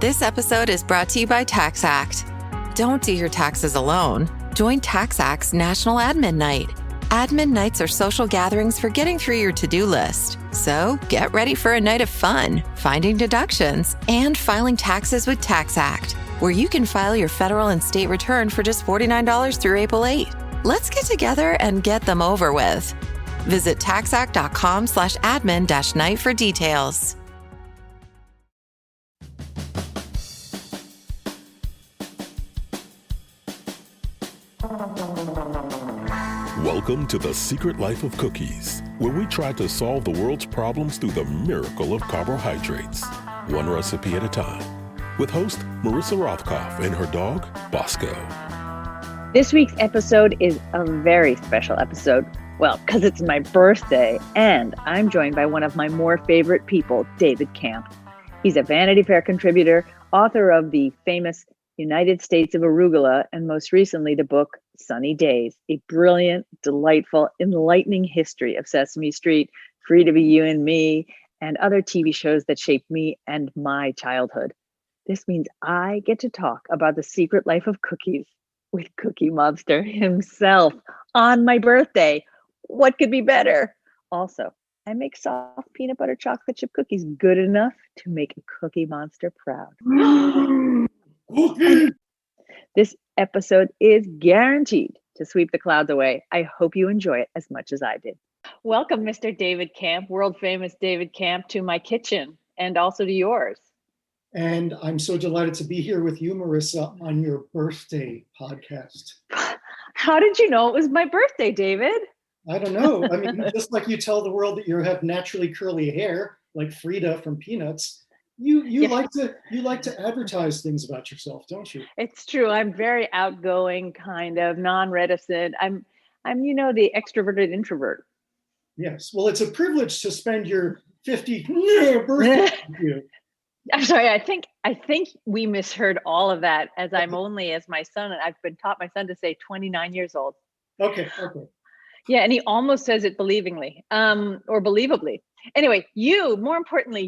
This episode is brought to you by TaxAct. Don't do your taxes alone. Join TaxAct's National Admin Night. Admin nights are social gatherings for getting through your to-do list. So get ready for a night of fun, finding deductions, and filing taxes with TaxAct, where you can file your federal and state return for just $49 through April 8. Let's get together and get them over with. Visit taxact.com/admin-night for details. Welcome to The Secret Life of Cookies, where we try to solve the world's problems through the miracle of carbohydrates, one recipe at a time, with host Marissa Rothkopf and her dog, Bosco. This week's episode is a very special episode. Well, because it's my birthday, and I'm joined by one of my more favorite people, David Kamp. He's a Vanity Fair contributor, author of the famous United States of Arugula, and most recently the book Sunny Days, a brilliant, delightful, enlightening history of Sesame Street, Free to Be You and Me, and other TV shows that shaped me and my childhood. This means I get to talk about the secret life of cookies with Cookie Monster himself on my birthday. What could be better? Also, I make soft peanut butter chocolate chip cookies good enough to make a Cookie Monster proud. This episode is guaranteed to sweep the clouds away. I hope you enjoy it as much as I did. Welcome, Mr. David Kamp, world famous David Kamp, to my kitchen and also to yours. And I'm so delighted to be here with you, Marissa, on your birthday podcast. How did you know it was my birthday, David? I don't know. I mean, just like you tell the world that you have naturally curly hair, like Frida from Peanuts, you like to advertise things about yourself, don't you? It's true. I'm very outgoing, kind of non-reticent. I'm the extroverted introvert. Yes. Well, it's a privilege to spend your 50th birthday with you. I'm sorry. I think we misheard all of that, as I'm only as my son, and I've been taught my son to say 29 years old. Okay. Yeah, and he almost says it believingly, or believably. Anyway, more importantly,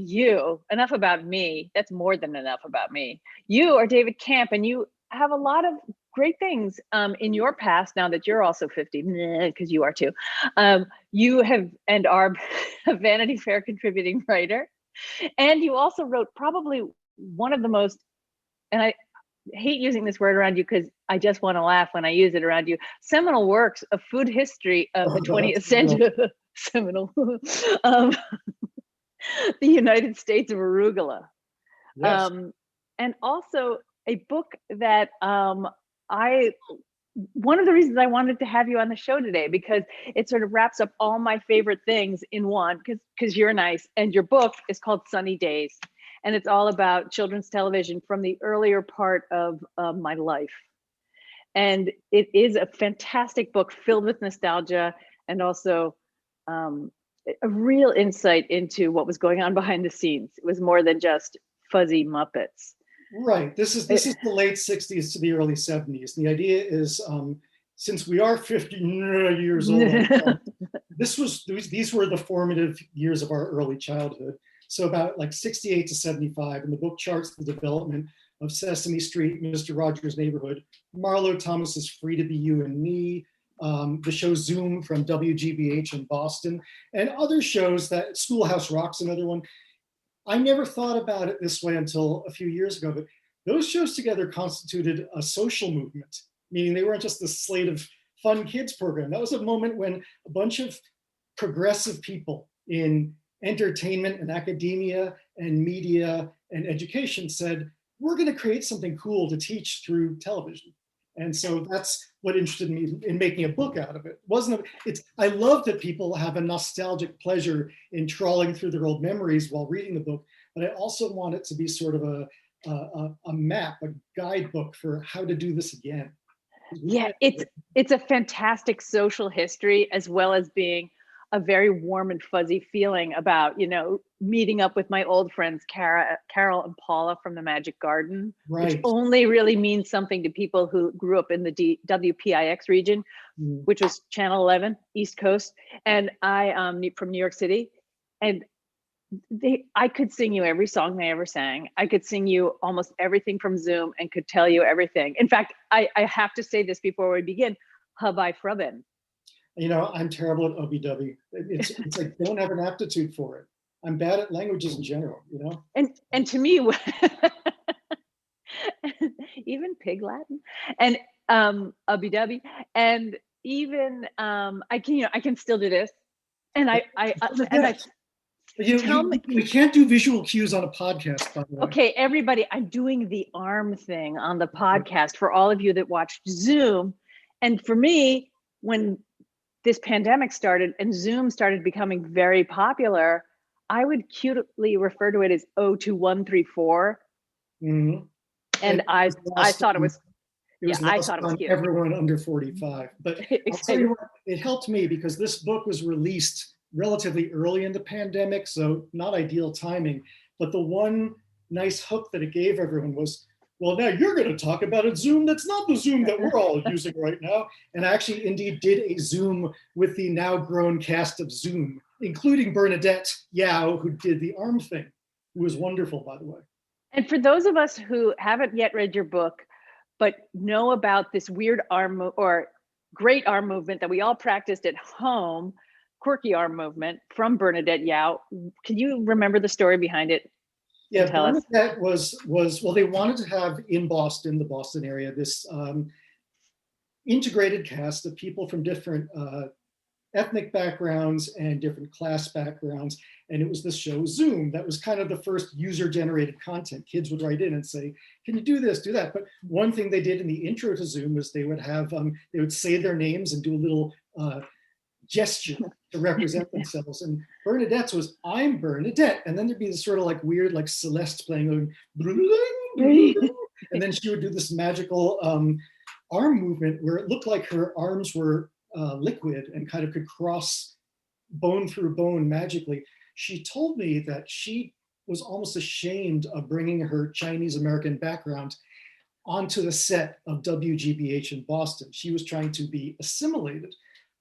enough about me. That's more than enough about me. You are David Kamp, and you have a lot of great things in your past, now that you're also 50, because you are too. You have and are a Vanity Fair contributing writer. And you also wrote probably one of the most, and I hate using this word around you because I just want to laugh when I use it around you, seminal works of food history of the 20th century. Seminal. The United States of Arugula. Yes. And also a book that one of the reasons I wanted to have you on the show today, because it sort of wraps up all my favorite things in one, because you're nice, and your book is called Sunny Days, and it's all about children's television from the earlier part of my life. And it is a fantastic book filled with nostalgia and also a real insight into what was going on behind the scenes. It was more than just fuzzy Muppets. Right. This is the late 60s to the early 70s. The idea is, since we are 50 years old, these were the formative years of our early childhood. So about like 68 to 75, and the book charts the development of Sesame Street, Mr. Rogers' Neighborhood, Marlo Thomas's Free to Be You and Me, the show Zoom from WGBH in Boston, and other shows. That Schoolhouse Rock's another one. I never thought about it this way until a few years ago, but those shows together constituted a social movement, meaning they weren't just the slate of fun kids program. That was a moment when a bunch of progressive people in entertainment and academia and media and education said, we're going to create something cool to teach through television. And so that's what interested me in making a book out of it. I love that people have a nostalgic pleasure in trawling through their old memories while reading the book, but I also want it to be sort of a map, a guidebook for how to do this again. Yeah, it's a fantastic social history, as well as being a very warm and fuzzy feeling about, meeting up with my old friends, Carol and Paula from the Magic Garden, right, which only really means something to people who grew up in the WPIX region, which was Channel 11, East Coast. And I from New York City. And I could sing you every song they ever sang. I could sing you almost everything from Zoom and could tell you everything. In fact, I have to say this before we begin. Habai Frubben. I'm terrible at OBW. It's like, don't have an aptitude for it. I'm bad at languages in general, And to me, even Pig Latin and OBW, and even I can still do this. And we can't do visual cues on a podcast, by the way. Okay, everybody, I'm doing the arm thing on the podcast for all of you that watched Zoom. And for me, when this pandemic started and Zoom started becoming very popular, I would cutely refer to it as 02134. Mm-hmm. And I thought it was I thought it was cute. Everyone under 45. But I'll tell you what, it helped me because this book was released relatively early in the pandemic, so not ideal timing. But the one nice hook that it gave everyone was, well, now you're going to talk about a Zoom that's not the Zoom that we're all using right now. And I actually indeed did a Zoom with the now grown cast of Zoom, including Bernadette Yao, who did the arm thing, who was wonderful, by the way. And for those of us who haven't yet read your book, but know about this weird arm or great arm movement that we all practiced at home, quirky arm movement from Bernadette Yao, can you remember the story behind it? Yeah, Bernadette was well, they wanted to have in Boston, the Boston area, this integrated cast of people from different ethnic backgrounds and different class backgrounds. And it was the show Zoom. That was kind of the first user-generated content. Kids would write in and say, can you do this, do that? But one thing they did in the intro to Zoom was they would have, they would say their names and do a little gesture to represent themselves. And Bernadette's was, I'm Bernadette. And then there'd be this sort of like weird, like Celeste playing, and then she would do this magical arm movement where it looked like her arms were liquid and kind of could cross bone through bone magically. She told me that she was almost ashamed of bringing her Chinese American background onto the set of WGBH in Boston. She was trying to be assimilated,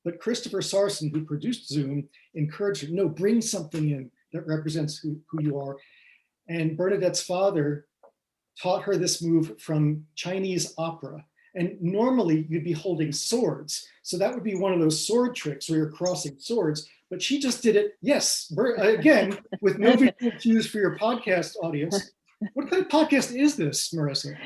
but Christopher Sarson, who produced Zoom, encouraged her, no, bring something in that represents who you are. And Bernadette's father taught her this move from Chinese opera. And normally you'd be holding swords. So that would be one of those sword tricks where you're crossing swords. But she just did it, yes, again, with no visual cues for your podcast audience. What kind of podcast is this, Marissa?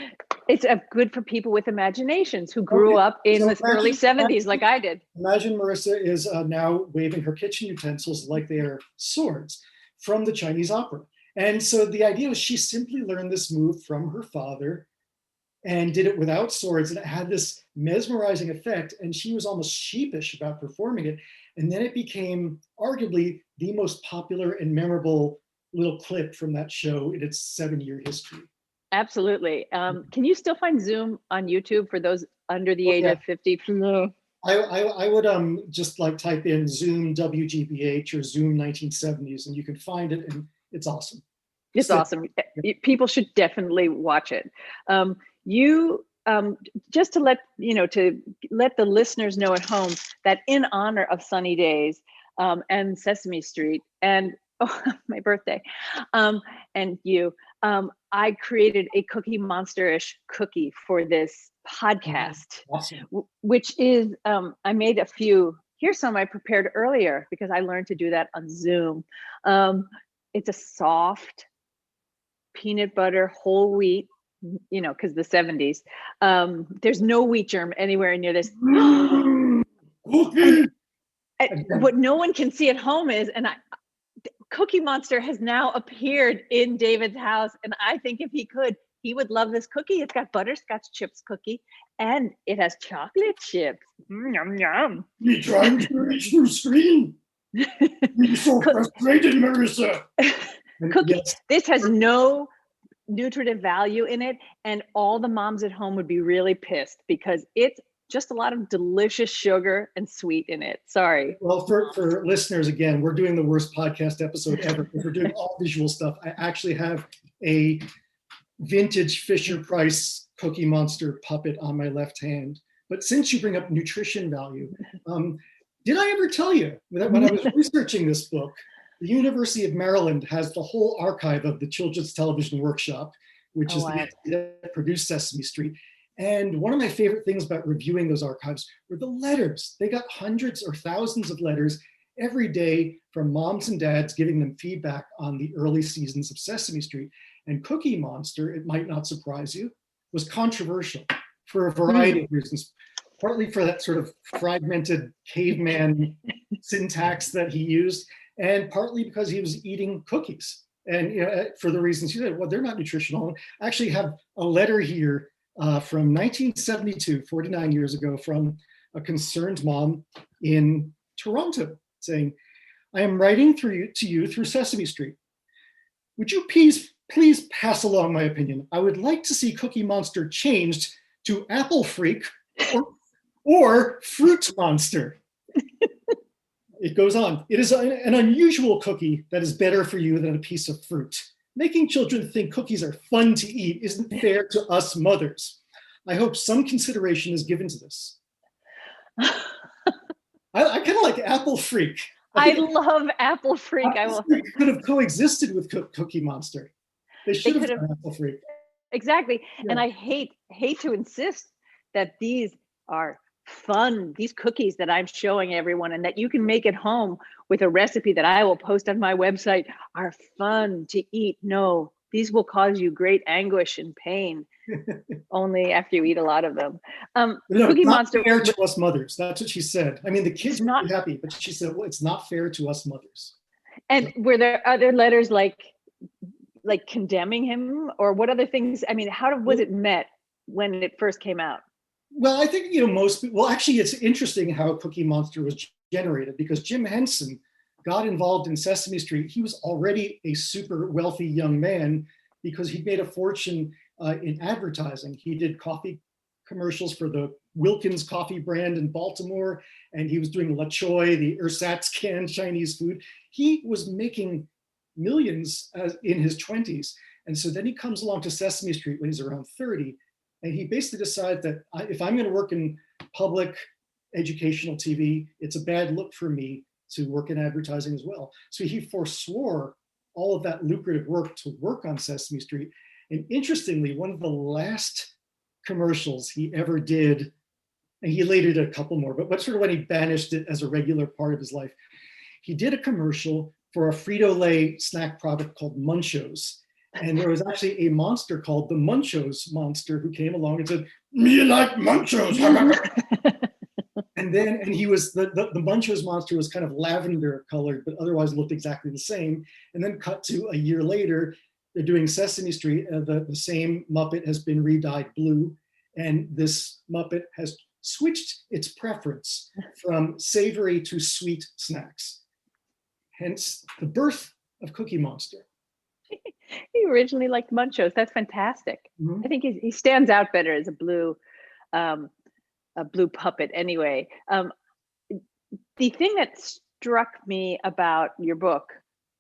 It's good for people with imaginations who grew up in the early 70s like I did. Imagine Marissa is now waving her kitchen utensils like they are swords from the Chinese opera. And so the idea was she simply learned this move from her father and did it without swords, and it had this mesmerizing effect, and she was almost sheepish about performing it. And then it became arguably the most popular and memorable little clip from that show in its 7-year history. Absolutely. Can you still find Zoom on YouTube for those under the age of 50? I would just like type in Zoom WGBH or Zoom 1970s, and you can find it, and it's awesome. It's awesome. People should definitely watch it. Just to let the listeners know at home that in honor of Sunny Days and Sesame Street and my birthday and you, I created a Cookie Monster-ish cookie for this podcast, awesome. Which is I made a few. Here's some I prepared earlier because I learned to do that on Zoom. It's a soft peanut butter whole wheat. Because the 70s, there's no wheat germ anywhere near this. What no one can see at home is, Cookie Monster has now appeared in David's house. And I think if he could, he would love this cookie. It's got butterscotch chips cookie and it has chocolate chips. Yum, yum. You're trying to reach through screen. You're so frustrated, Marissa. Cookie. Yes. This has no nutritive value in it, and all the moms at home would be really pissed because it's just a lot of delicious sugar and sweet in it. Sorry. Well, for listeners, again, we're doing the worst podcast episode ever because we're doing all visual stuff. I actually have a vintage Fisher-Price Cookie Monster puppet on my left hand. But since you bring up nutrition value, did I ever tell you that when I was researching this book, The University of Maryland has the whole archive of the Children's Television Workshop, which is the entity that produced Sesame Street. And one of my favorite things about reviewing those archives were the letters. They got hundreds or thousands of letters every day from moms and dads giving them feedback on the early seasons of Sesame Street. And Cookie Monster, it might not surprise you, was controversial for a variety of reasons, partly for that sort of fragmented caveman syntax that he used, and partly because he was eating cookies. And for the reasons you said, well, they're not nutritional. I actually have a letter here from 1972, 49 years ago, from a concerned mom in Toronto saying, I am writing to you through Sesame Street. Would you please pass along my opinion? I would like to see Cookie Monster changed to Apple Freak or Fruit Monster. It goes on. It is an unusual cookie that is better for you than a piece of fruit. Making children think cookies are fun to eat isn't fair to us mothers. I hope some consideration is given to this. I kind of like Apple Freak. I love Apple Freak. Apple Freak could have coexisted with Cookie Monster. They should have done Apple Freak. Exactly. Yeah. And I hate to insist that these are fun, these cookies that I'm showing everyone and that you can make at home with a recipe that I will post on my website are fun to eat. No, these will cause you great anguish and pain only after you eat a lot of them. No, Cookie Monster, not fair to us mothers. That's what she said. I mean, the kids were not happy, but she said, well, it's not fair to us mothers. And were there other letters like condemning him, or what other things? I mean, how was it met when it first came out? Well, I think, actually, it's interesting how Cookie Monster was generated, because Jim Henson got involved in Sesame Street. He was already a super wealthy young man because he'd made a fortune in advertising. He did coffee commercials for the Wilkins coffee brand in Baltimore, and he was doing La Choy, the ersatz canned Chinese food. He was making millions in his 20s. And so then he comes along to Sesame Street when he's around 30. And he basically decides that if I'm going to work in public educational TV, it's a bad look for me to work in advertising as well. So he forswore all of that lucrative work to work on Sesame Street. And interestingly, one of the last commercials he ever did, and he later did a couple more, but sort of when he banished it as a regular part of his life, he did a commercial for a Frito-Lay snack product called Munchos. And there was actually a monster called the Munchos monster who came along and said, "Me like Munchos." and he was the Munchos monster was kind of lavender colored, but otherwise looked exactly the same. And then cut to a year later, they're doing Sesame Street. The same Muppet has been re-dyed blue, and this Muppet has switched its preference from savory to sweet snacks. Hence the birth of Cookie Monster. He originally liked Munchos. That's fantastic. Mm-hmm. I think he stands out better as a blue puppet. Anyway, the thing that struck me about your book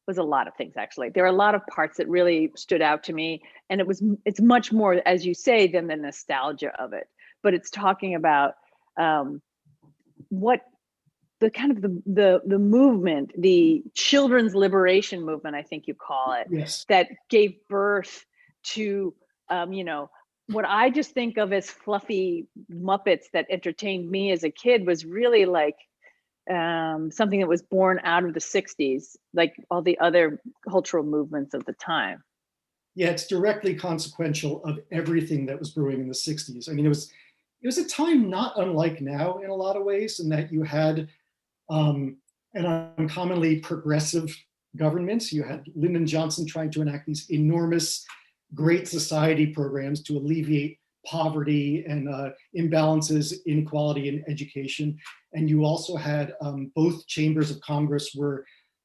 was a lot of things. Actually, there are a lot of parts that really stood out to me, and it's much more, as you say, than the nostalgia of it. But it's talking about what the kind of the movement, the children's liberation movement, I think you call it, yes, that gave birth to, what I just think of as fluffy Muppets that entertained me as a kid was really like something that was born out of the 60s, like all the other cultural movements of the time. Yeah, it's directly consequential of everything that was brewing in the 60s. I mean, it was a time not unlike now in a lot of ways, in that you had an uncommonly progressive governments. You had Lyndon Johnson trying to enact these enormous Great Society programs to alleviate poverty and imbalances, inequality in education. And you also had both chambers of Congress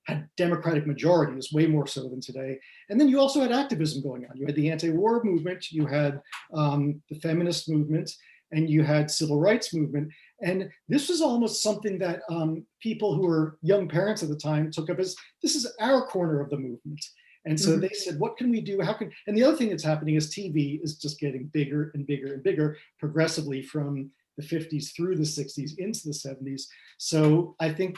had Democratic majorities, way more so than today. And then you also had activism going on. You had the anti-war movement, you had the feminist movement, and you had civil rights movement. And this was almost something that people who were young parents at the time took up as, this is our corner of the movement. And so they said, what can we do? And the other thing that's happening is TV is just getting bigger and bigger and bigger progressively from the 50s through the 60s into the 70s. So I think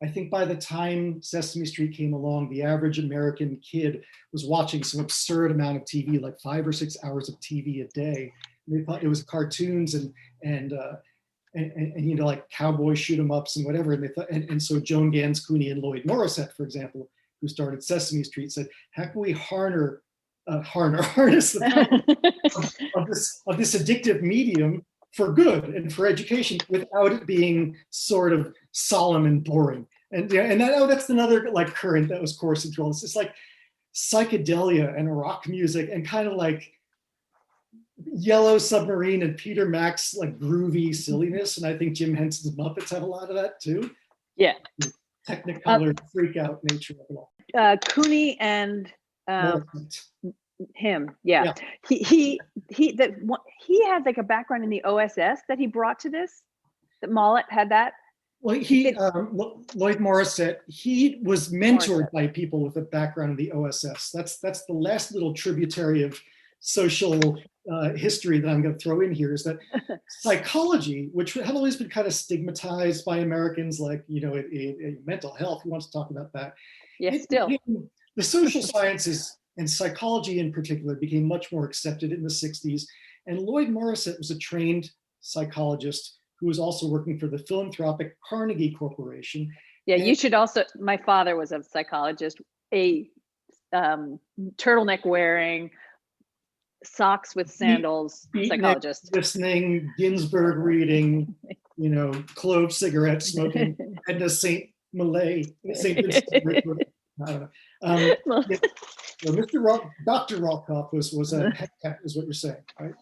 I think by the time Sesame Street came along, the average American kid was watching some absurd amount of TV, like 5 or 6 hours of TV a day. And they thought it was cartoons and like cowboy shoot 'em ups and whatever. And they thought, and so Joan Gans Cooney and Lloyd Morissette, for example, who started Sesame Street, said, how can we harness the power of this addictive medium for good and for education without it being sort of solemn and boring. And that's another like current that was coursing through all this. It's like psychedelia and rock music and kind of like Yellow Submarine and Peter Max like groovy silliness. And I think Jim Henson's Muppets have a lot of that too. Yeah. Technicolor freak out nature of it all. Cooney and him, yeah. He had like a background in the OSS that he brought to this. That Mollett had that. Well, Lloyd Morissette, he was mentored by people with a background in the OSS. That's the last little tributary of social history that I'm going to throw in here, is that psychology, which had always been kind of stigmatized by Americans, like, mental health. Who wants to talk about that? Yes, still. The social sciences and psychology in particular became much more accepted in the 60s. And Lloyd Morissette was a trained psychologist who was also working for the philanthropic Carnegie Corporation. Yeah, you should also, my father was a psychologist, a turtleneck wearing, socks with sandals psychologist. Listening, Ginsberg reading, clove cigarette smoking, and a St. Vincent. I don't know. Dr. Rolkoff was a head cat, is what you're saying, right?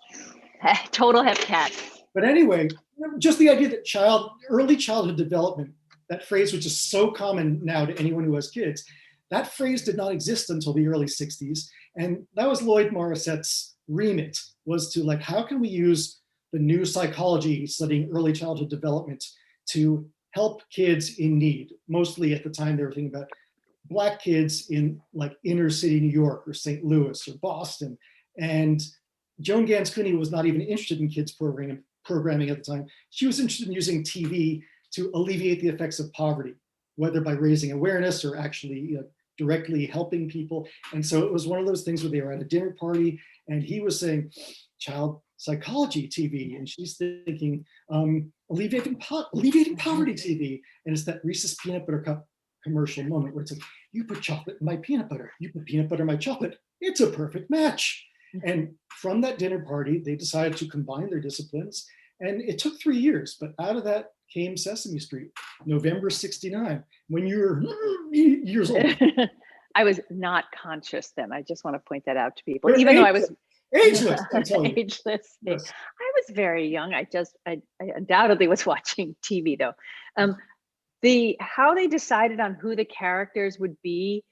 Total head cat. But anyway, just the idea that early childhood development, that phrase which is so common now to anyone who has kids, that phrase did not exist until the early 60s. And that was Lloyd Morissette's remit, was to like, how can we use the new psychology studying early childhood development to help kids in need? Mostly at the time, they were thinking about Black kids in like inner city New York or St. Louis or Boston. And Joan Gans Cooney was not even interested in kids programming at the time. She was interested in using TV to alleviate the effects of poverty, whether by raising awareness or actually directly helping people. And so it was one of those things where they were at a dinner party and he was saying, child psychology TV. And she's thinking, alleviating poverty TV. And it's that Reese's Peanut Butter Cup commercial moment where it's like, you put chocolate in my peanut butter, you put peanut butter in my chocolate. It's a perfect match. And from that dinner party, they decided to combine their disciplines. And it took 3 years, but out of that came Sesame Street, November '69, when you were years old. I was not conscious then. I just want to point that out to people. Even though I was ageless. Ageless. Yes. I was very young. I undoubtedly was watching TV though. How they decided on who the characters would be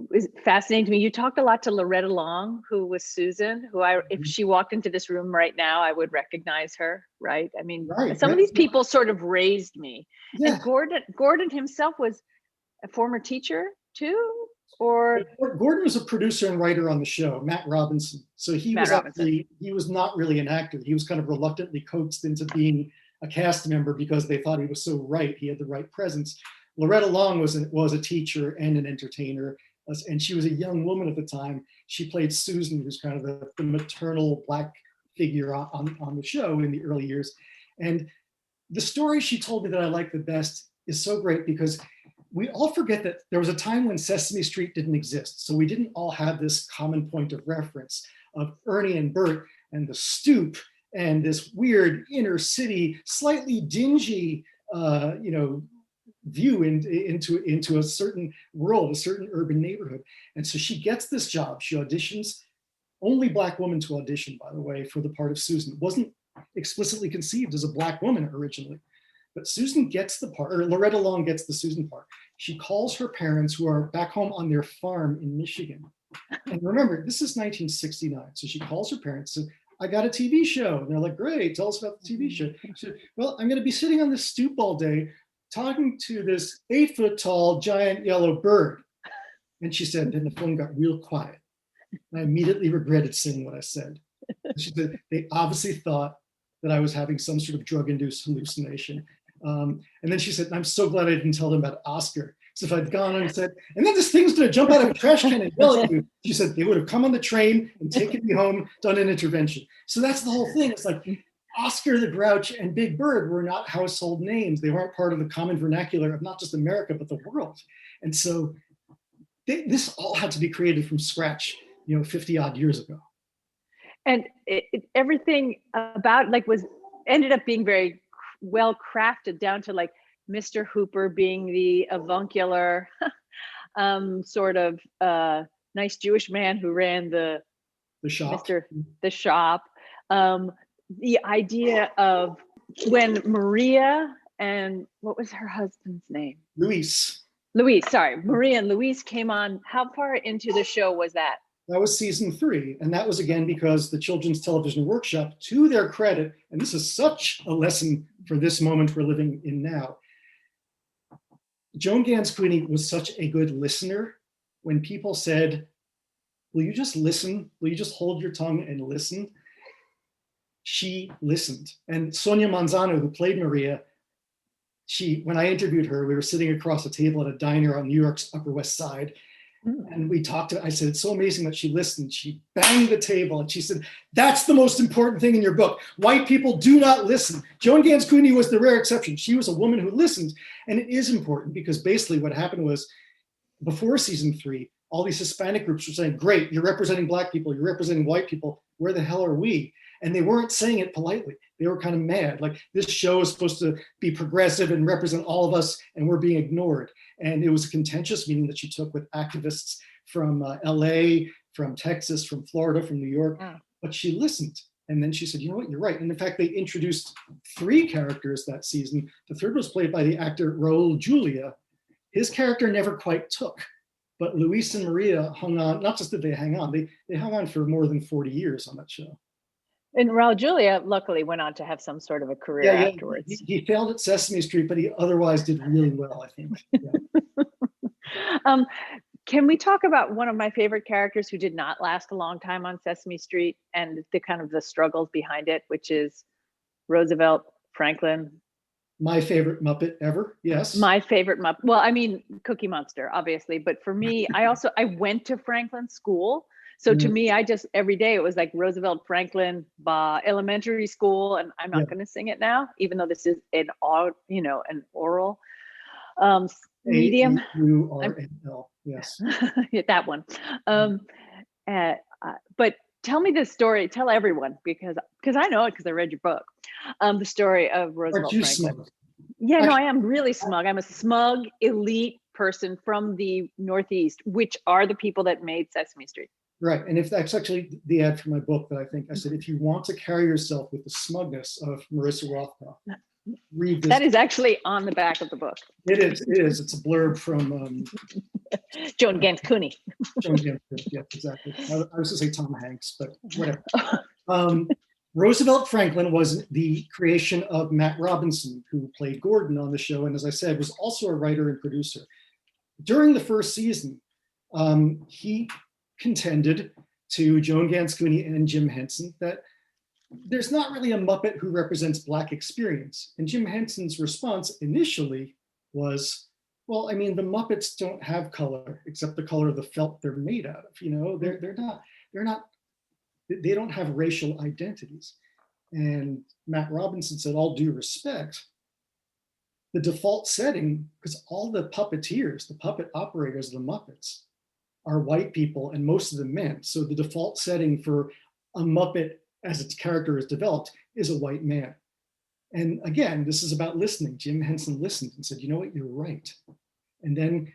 was fascinating to me. You talked a lot to Loretta Long, who was Susan, who if she walked into this room right now, I would recognize her, right? I mean, some of these people sort of raised me. Yeah. And Gordon himself was a former teacher too, or? Gordon was a producer and writer on the show, Matt Robinson. So he was not really an actor. He was kind of reluctantly coaxed into being a cast member because they thought he was so right. He had the right presence. Loretta Long was a teacher and an entertainer, and she was a young woman at the time. She played Susan, who's kind of the maternal Black figure on the show in the early years. And the story she told me that I like the best is so great because we all forget that there was a time when Sesame Street didn't exist. So we didn't all have this common point of reference of Ernie and Bert and the stoop and this weird inner city, slightly dingy, view into a certain world, a certain urban neighborhood. And so she gets this job. She auditions, only Black woman to audition, by the way, for the part of Susan. It wasn't explicitly conceived as a Black woman originally, but Susan gets the part, or Loretta Long gets the Susan part. She calls her parents, who are back home on their farm in Michigan. And remember, this is 1969. So she calls her parents and says, I got a TV show. And they're like, great, tell us about the TV show. She said, well, I'm going to be sitting on this stoop all day talking to this 8-foot-tall giant yellow bird. And she said, then the phone got real quiet. And I immediately regretted saying what I said. She said, they obviously thought that I was having some sort of drug-induced hallucination. And then she said, I'm so glad I didn't tell them about Oscar. So if I'd gone and said, and then this thing's going to jump out of a trash can and yell at you, she said, they would have come on the train and taken me home, done an intervention. So that's the whole thing. It's like Oscar the Grouch and Big Bird were not household names. They weren't part of the common vernacular of not just America, but the world. And so this all had to be created from scratch, 50 odd years ago. And everything about ended up being very well crafted, down to like Mr. Hooper being the avuncular sort of nice Jewish man who ran the shop. The shop. The idea of when Maria and what was her husband's name? Luis, sorry. Maria and Luis came on. How far into the show was that? That was season 3. And that was again because the Children's Television Workshop, to their credit, and this is such a lesson for this moment we're living in now, Joan Gans Cooney was such a good listener. When people said, will you just listen? Will you just hold your tongue and listen? She listened. And Sonia Manzano, who played Maria, when I interviewed her, we were sitting across a table at a diner on New York's Upper West Side. And we talked I said, it's so amazing that she listened. She banged the table and she said, that's the most important thing in your book. White people do not listen. Joan Gans Cooney was the rare exception. She was a woman who listened. And it is important because basically what happened was before season 3, all these Hispanic groups were saying, great, you're representing Black people, you're representing white people. Where the hell are we? And they weren't saying it politely. They were kind of mad. Like, this show is supposed to be progressive and represent all of us, and we're being ignored. And it was a contentious meeting that she took with activists from LA, from Texas, from Florida, from New York. But she listened. And then she said, you know what, you're right. And in fact, they introduced 3 characters that season. The third was played by the actor Raul Julia. His character never quite took. But Luis and Maria hung on. Not just did they hang on, they hung on for more than 40 years on that show. And Raul Julia luckily went on to have some sort of a career afterwards. He failed at Sesame Street, but he otherwise did really well, I think. Yeah. Can we talk about one of my favorite characters who did not last a long time on Sesame Street and the kind of the struggles behind it, which is Roosevelt Franklin? My favorite Muppet ever, yes. My favorite Muppet. Well, I mean, Cookie Monster, obviously. But for me, I went to Franklin School. So to me, every day it was like Roosevelt Franklin elementary school, and I'm not going to sing it now, even though this is an oral medium. A-U-R-N-L, yes. That one. But tell me the story. Tell everyone because I know it because I read your book. The story of Roosevelt Franklin. Smug? Yeah, no, I am really smug. I'm a smug elite person from the Northeast, which are the people that made Sesame Street. Right, and if that's actually the ad for my book that I said, if you want to carry yourself with the smugness of Marissa Rothkopf, read this. That is actually on the back of the book. It is. It's a blurb from Joan Gans Cooney. Joan Gans Cooney, yeah, exactly. I was going to say Tom Hanks, but whatever. Roosevelt Franklin was the creation of Matt Robinson, who played Gordon on the show, and as I said, was also a writer and producer. During the first season, he contended to Joan Gans Cooney and Jim Henson that there's not really a Muppet who represents Black experience. And Jim Henson's response initially was, well, I mean, the Muppets don't have color except the color of the felt they're made out of. They don't have racial identities. And Matt Robinson said, all due respect, the default setting, because all the puppeteers, the puppet operators of the Muppets, are white people, and most of them men. So the default setting for a Muppet as its character is developed is a white man. And again, this is about listening. Jim Henson listened and said, you know what, you're right. And then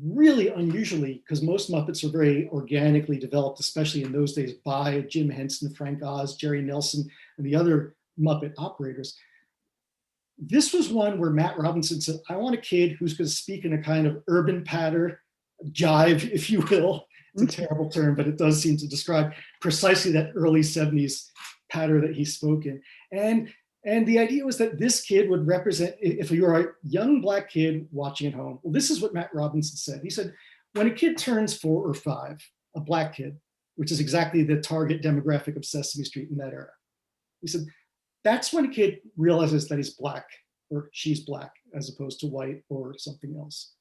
really unusually, because most Muppets are very organically developed, especially in those days by Jim Henson, Frank Oz, Jerry Nelson, and the other Muppet operators. This was one where Matt Robinson said, I want a kid who's going to speak in a kind of urban patter, jive, if you will. It's a terrible term, but it does seem to describe precisely that early 70s patter that he spoke in. And the idea was that this kid would represent, if you are a young Black kid watching at home, well, this is what Matt Robinson said. He said, when a kid turns 4 or 5, a Black kid, which is exactly the target demographic of Sesame Street in that era, he said, that's when a kid realizes that he's Black. or she's black as opposed to white or something else.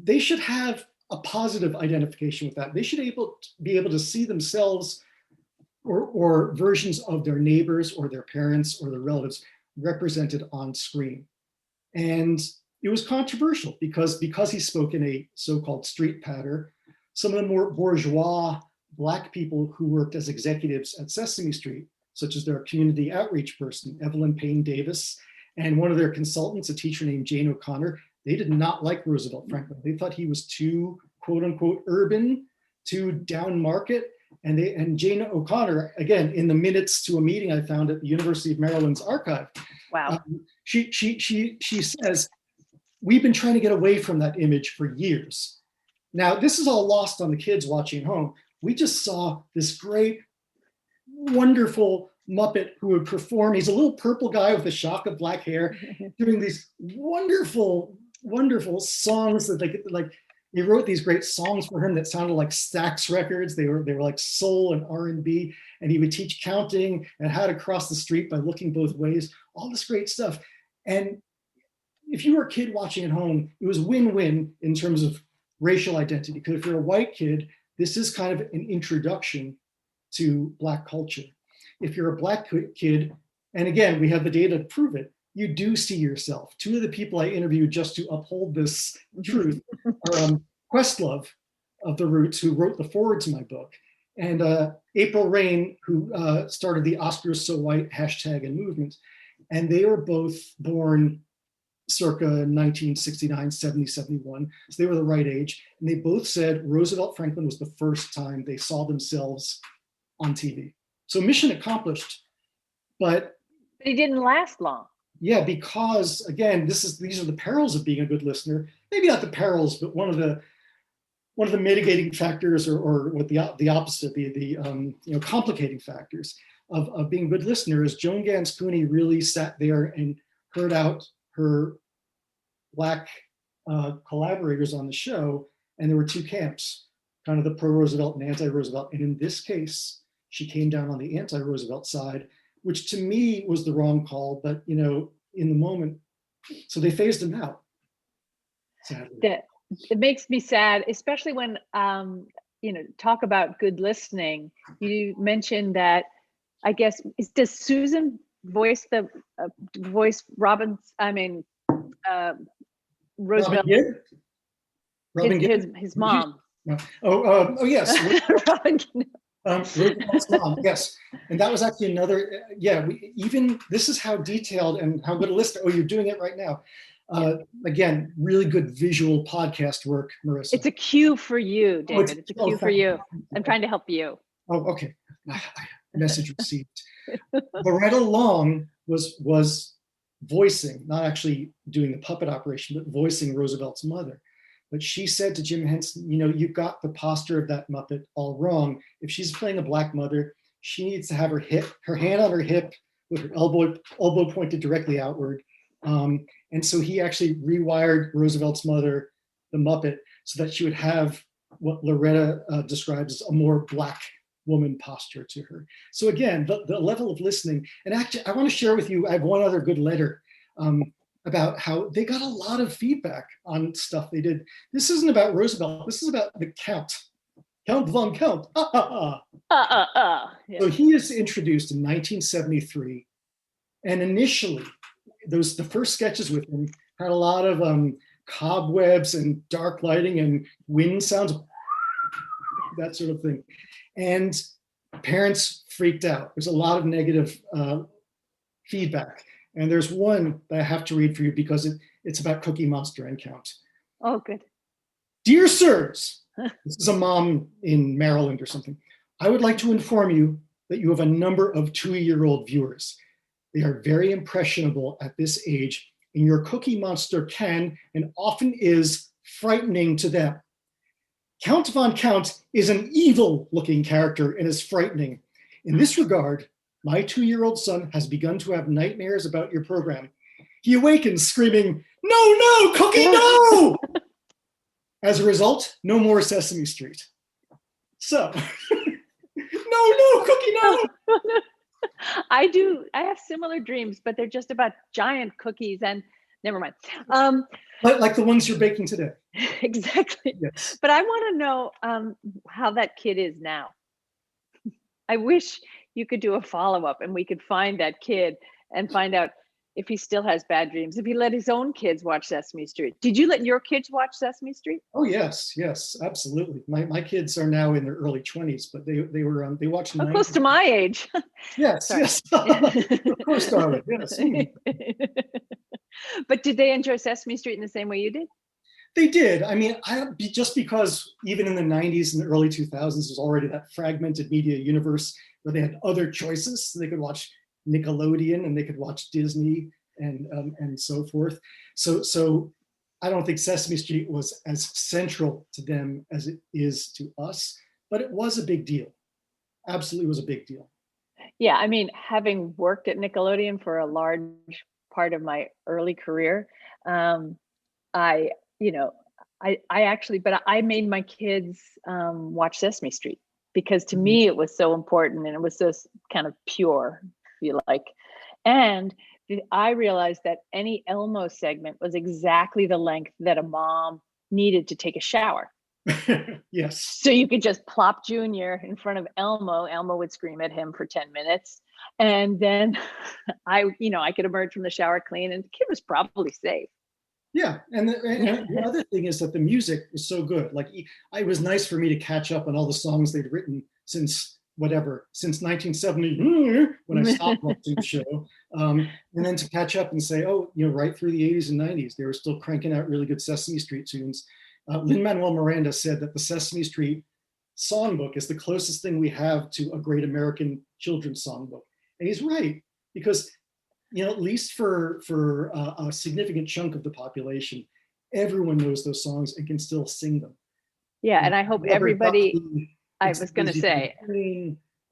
They should have a positive identification with that. They should be able to see themselves or versions of their neighbors or their parents or their relatives represented on screen. And it was controversial because he spoke in a so-called street patter. Some of the more bourgeois Black people who worked as executives at Sesame Street, such as their community outreach person, Evelyn Payne Davis, and one of their consultants, a teacher named Jane O'Connor, they did not like Roosevelt Franklin. They thought he was too, quote unquote, urban, too down market. And Jane O'Connor, again, in the minutes to a meeting I found at the University of Maryland's archive, Wow. She says, we've been trying to get away from that image for years. Now, this is all lost on the kids watching at home. We just saw this great, wonderful Muppet who would perform. He's a little purple guy with a shock of black hair, doing these wonderful, wonderful songs that they wrote these great songs for him that sounded like Stax records. They were like soul and R&B, and he would teach counting and how to cross the street by looking both ways, all this great stuff. And if you were a kid watching at home, it was win-win in terms of racial identity, because if you're a white kid, this is kind of an introduction to Black culture. If you're a Black kid, and again, we have the data to prove it, you do see yourself. Two of the people I interviewed just to uphold this truth are Questlove of The Roots, who wrote the foreword to my book, and April Rain, who started the Oscars So White hashtag and movement. And they were both born circa 1969, 70, 71. So they were the right age. And they both said Roosevelt Franklin was the first time they saw themselves on TV. So mission accomplished, but he didn't last long. Yeah, because again, these are the perils of being a good listener. Maybe not the perils, but one of the mitigating factors, or what the opposite, the complicating factors of being a good listener is Joan Gans Cooney really sat there and heard out her Black collaborators on the show, and there were two camps, kind of the pro-Roosevelt and anti-Roosevelt. And in this case, she came down on the anti-Roosevelt side, which to me was the wrong call, but in the moment, so they phased him out. Sadly. It makes me sad, especially when talk about good listening. You mentioned that, I guess, does Susan voice Roosevelt? His mom. Oh yes. Robin, Roosevelt's mom, yes. And that was actually another, this is how detailed and how good a listener. Oh, you're doing it right now. Again, really good visual podcast work, Marissa. It's a cue for you, David. It's a cue for you. I'm trying to help you. Oh, okay. Message received. Loretta Long was voicing, not actually doing the puppet operation, but voicing Roosevelt's mother. But she said to Jim Henson, you've got the posture of that Muppet all wrong. If she's playing a Black mother, she needs to have her hand on her hip with her elbow pointed directly outward. And so he actually rewired Roosevelt's mother, the Muppet, so that she would have what Loretta describes as a more Black woman posture to her. So again, the level of listening, and actually I want to share with you, I have one other good letter about how they got a lot of feedback on stuff they did. This isn't about Roosevelt, this is about the Count von Kamp. Yeah. So he is introduced in 1973, and initially, the first sketches with him had a lot of cobwebs and dark lighting and wind sounds, that sort of thing. And parents freaked out. There's a lot of negative feedback. And there's one that I have to read for you because it's about Cookie Monster and Count. Oh, good. Dear sirs, this is a mom in Maryland or something. I would like to inform you that you have a number of 2-year-old viewers. They are very impressionable at this age, and your Cookie Monster can and often is frightening to them. Count von Count is an evil-looking character and is frightening. In this regard, my 2-year-old son has begun to have nightmares about your program. He awakens screaming, "No, Cookie, no!" As a result, no more Sesame Street. So, no, Cookie, no! I do. I have similar dreams, but they're just about giant cookies and never mind. Like the ones you're baking today. Exactly. Yes. But I want to know how that kid is now. I wish you could do a follow-up and we could find that kid and find out if he still has bad dreams, if he let his own kids watch Sesame Street. Did you let your kids watch Sesame Street? Oh yes, absolutely. My kids are now in their early 20s, but they watched. Oh, close to my age. Yes, yes. Of course, darling. Yes. But did they enjoy Sesame Street in the same way you did? They did. I mean, just because even in the 90s and the early 2000s, there's already that fragmented media universe where they had other choices. So they could watch Nickelodeon and they could watch Disney and so forth. So I don't think Sesame Street was as central to them as it is to us, but it was a big deal. Absolutely was a big deal. Yeah, I mean, having worked at Nickelodeon for a large part of my early career, I made my kids watch Sesame Street because to me it was so important and it was so kind of pure, if you like. And I realized that any Elmo segment was exactly the length that a mom needed to take a shower. Yes. So you could just plop Junior in front of Elmo. Elmo would scream at him for 10 minutes. And then I could emerge from the shower clean and the kid was probably safe. Yeah, and the other thing is that the music was so good. Like, it was nice for me to catch up on all the songs they'd written since 1970 when I stopped watching the show, and then to catch up and say, right through the 80s and 90s, they were still cranking out really good Sesame Street tunes. Lin-Manuel Miranda said that the Sesame Street songbook is the closest thing we have to a great American children's songbook, and he's right, because at least for a significant chunk of the population, everyone knows those songs and can still sing them. Yeah, and I hope everybody. I was going to say,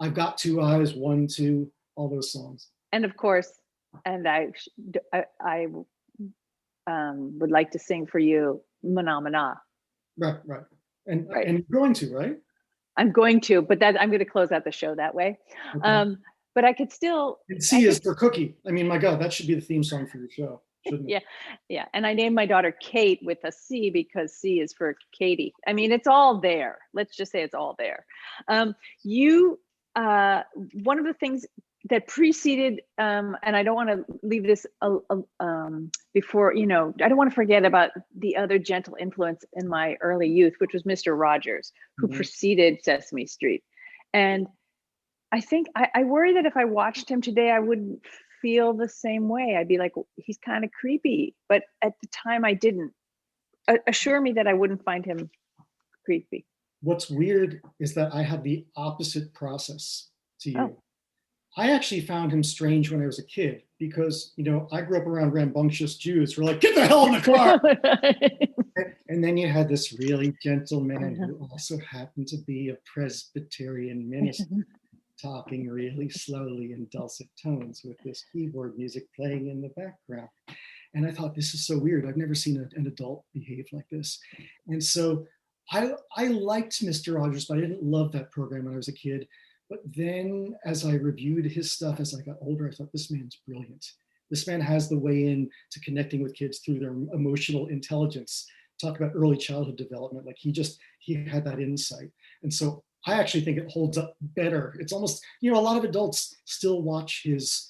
I've got two eyes, 1, 2, all those songs. And of course, and I would like to sing for you, Mana Mana. Right. And you're going to, right? I'm going to, but I'm going to close out the show that way. Okay. But I could still. And C is for cookie. I mean, my God, that should be the theme song for your show, shouldn't it? Yeah. And I named my daughter Kate with a C because C is for Katie. I mean, it's all there. Let's just say it's all there. One of the things that preceded, and I don't want to leave this before, I don't want to forget about the other gentle influence in my early youth, which was Mr. Rogers, who preceded Sesame Street. And I think I worry that if I watched him today, I wouldn't feel the same way. I'd be like, he's kind of creepy. But at the time I didn't. Assure me that I wouldn't find him creepy. What's weird is that I had the opposite process to you. Oh. I actually found him strange when I was a kid because, I grew up around rambunctious Jews who were like, get the hell in the car. And then you had this really gentle man who also happened to be a Presbyterian minister, talking really slowly in dulcet tones with this keyboard music playing in the background. And I thought, this is so weird. I've never seen an adult behave like this. And so I liked Mr. Rogers, but I didn't love that program when I was a kid. But then as I reviewed his stuff as I got older, I thought, this man's brilliant. This man has the way in to connecting with kids through their emotional intelligence. Talk about early childhood development. Like he had that insight. And so I actually think it holds up better. It's almost, a lot of adults still watch his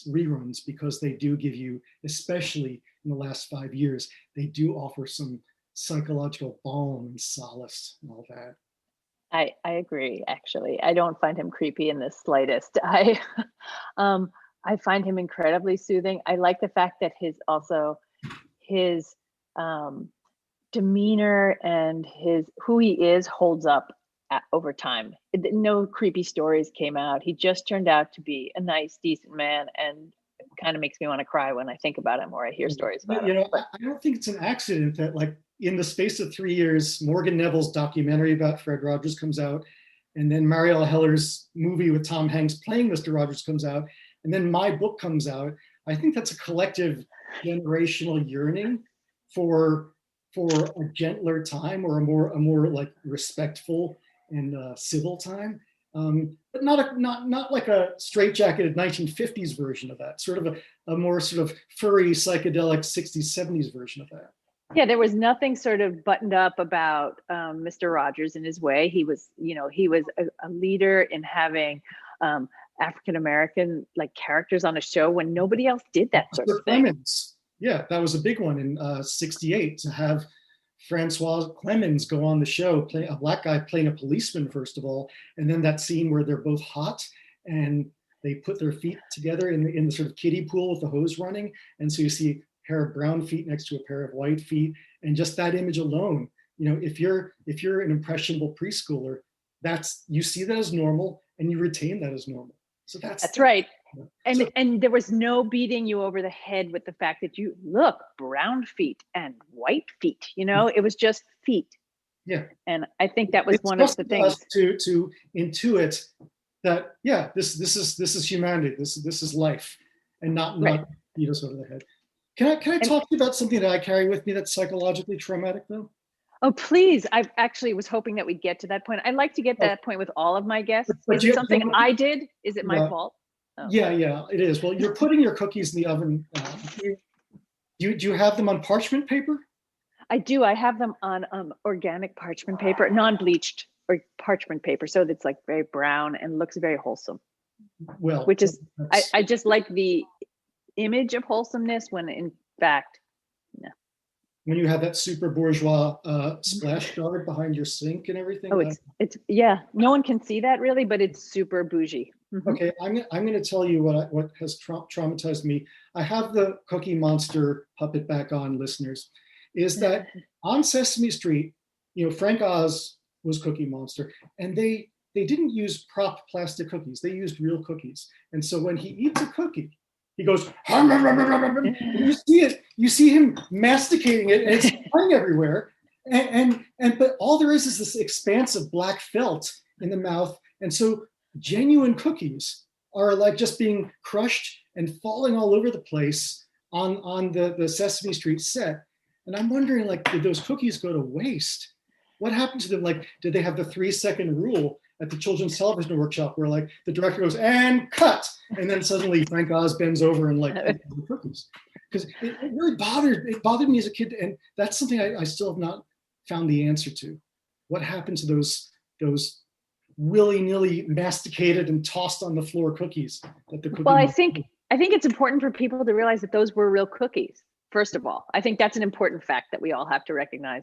reruns because they do give you, especially in the last 5 years, they do offer some psychological balm and solace and all that. I agree, actually. I don't find him creepy in the slightest. I find him incredibly soothing. I like the fact that his demeanor and who he is holds up over time. No creepy stories came out. He just turned out to be a nice, decent man, and it kind of makes me want to cry when I think about him or I hear stories about him. I don't think it's an accident that, like, in the space of 3 years, Morgan Neville's documentary about Fred Rogers comes out, and then Marielle Heller's movie with Tom Hanks playing Mr. Rogers comes out, and then my book comes out. I think that's a collective generational yearning for a gentler time or a more like respectful and civil time. but not like a straitjacketed 1950s version of that, sort of a more sort of furry psychedelic 60s, 70s version of that. Yeah, there was nothing sort of buttoned up about Mr. Rogers in his way. He was, he was a leader in having African American like characters on a show when nobody else did that sort of thing. Clemens. Yeah, that was a big one in '68 to have Francois Clemens go on the show, play a black guy playing a policeman first of all, and then that scene where they're both hot and they put their feet together in the sort of kiddie pool with the hose running, and so you see a pair of brown feet next to a pair of white feet, and just that image alone, if you're an impressionable preschooler, you see that as normal and you retain that as normal. So that's right. And there was no beating you over the head with the fact that you look brown feet and white feet, it was just feet. Yeah. And I think that was one of the things to intuit that, yeah, this is humanity. This is life, and not beat us over the head. Can I talk to you about something that I carry with me that's psychologically traumatic though? Oh, please. I actually was hoping that we'd get to that point. I'd like to get to that point with all of my guests. Is it something I did? Is it my fault? Oh. Yeah, it is. Well, you're putting your cookies in the oven. Do you have them on parchment paper? I do. I have them on organic parchment paper, non-bleached or parchment paper. So it's like very brown and looks very wholesome. Well, which is, I just like the image of wholesomeness when in fact, no. When you have that super bourgeois splash guard behind your sink and everything. Oh, it's yeah. No one can see that really, but it's super bougie. Mm-hmm. Okay, I'm going to tell you what has traumatized me. I have the Cookie Monster puppet back on, listeners. Is that on Sesame Street? Frank Oz was Cookie Monster, and they didn't use prop plastic cookies. They used real cookies, and so when he eats a cookie, he goes, hum, hum, hum, hum, hum, hum. You see it. You see him masticating it, and it's flying everywhere. But all there is this expanse of black felt in the mouth, and so genuine cookies are like just being crushed and falling all over the place on the Sesame Street set. And I'm wondering, like, did those cookies go to waste? What happened to them? Like, did they have the 3-second rule at the Children's Television Workshop where like the director goes, and cut, and then suddenly Frank Oz bends over and like the cookies? Because it really bothered me as a kid, and that's something I still have not found the answer to. What happened to those willy-nilly masticated and tossed on the floor cookies that the cookie? Well, I think it's important for people to realize that those were real cookies. First of all, I think that's an important fact that we all have to recognize.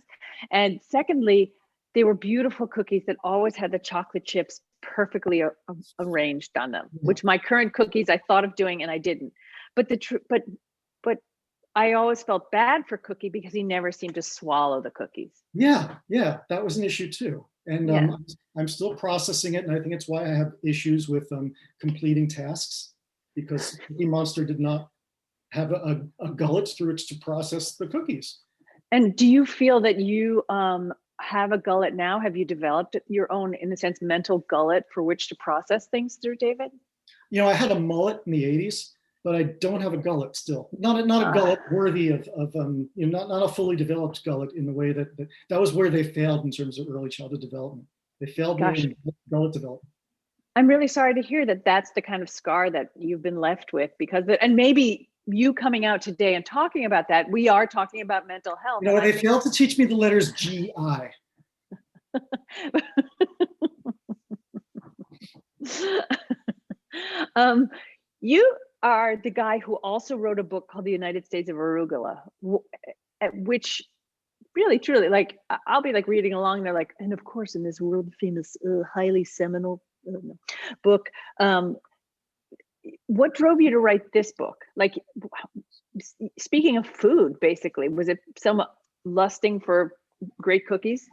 And secondly, they were beautiful cookies that always had the chocolate chips perfectly arranged on them, which my current cookies I thought of doing and I didn't. But but I always felt bad for Cookie because he never seemed to swallow the cookies. Yeah, that was an issue too. And I'm still processing it, and I think it's why I have issues with completing tasks, because Cookie Monster did not have a gullet through which to process the cookies. And do you feel that you have a gullet now? Have you developed your own, in a sense, mental gullet for which to process things through, David? I had a mullet in the 80s, but I don't have a gullet still. Not a gullet worthy of not a fully developed gullet in the way that was where they failed in terms of early childhood development. They failed in gullet development. I'm really sorry to hear that that's the kind of scar that you've been left with, and maybe you coming out today and talking about that, we are talking about mental health. They failed to teach me the letters G-I. You are the guy who also wrote a book called The United States of Arugula, which really, truly, like, I'll be like reading along there, like, and of course, in this world famous, highly seminal book, what drove you to write this book? Like, speaking of food, basically, was it some lusting for great cookies?